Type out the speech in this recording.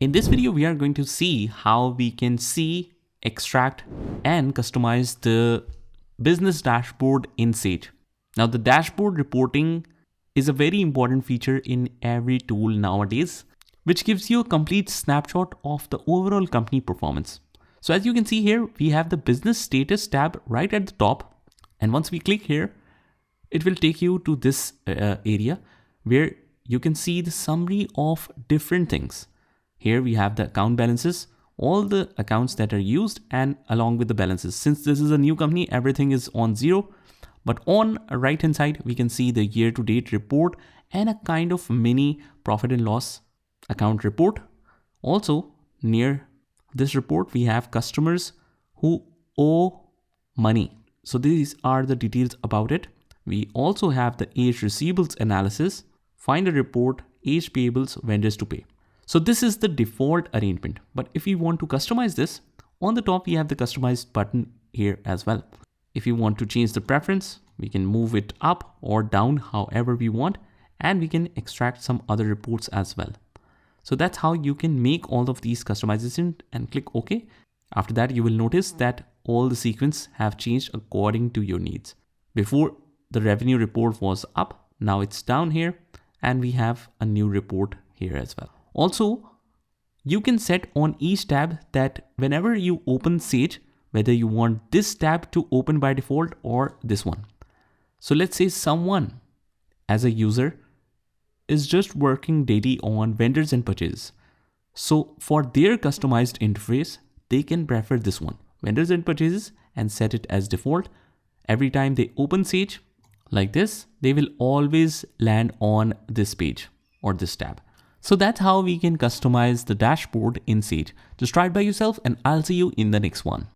In this video, we are going to see how we can see, extract, and customize the business dashboard in Sage. Now, the dashboard reporting is a very important feature in every tool nowadays, which gives you a complete snapshot of the overall company performance. So as you can see here, we have the business status tab right at the top. And once we click here, it will take you to this area where you can see the summary of different things. Here we have the account balances, all the accounts that are used, and along with the balances. Since this is a new company, everything is on zero. But on the right hand side, we can see the year to date report and a kind of mini profit and loss account report. Also near this report, we have customers who owe money. So these are the details about it. We also have the age receivables analysis, find a report, age payables, vendors to pay. So this is the default arrangement. But if you want to customize this, on the top, we have the customize button here as well. If you want to change the preference, we can move it up or down however we want, and we can extract some other reports as well. So that's how you can make all of these customizations and click OK. After that, you will notice that all the sequence have changed according to your needs. Before, the revenue report was up, now it's down here, and we have a new report here as well. Also, you can set on each tab that whenever you open Sage, whether you want this tab to open by default or this one. So let's say someone as a user is just working daily on vendors and purchases. So for their customized interface, they can prefer this one, vendors and purchases, and set it as default. Every time they open Sage like this, they will always land on this page or this tab. So that's how we can customize the dashboard in Sage. Just try it by yourself, and I'll see you in the next one.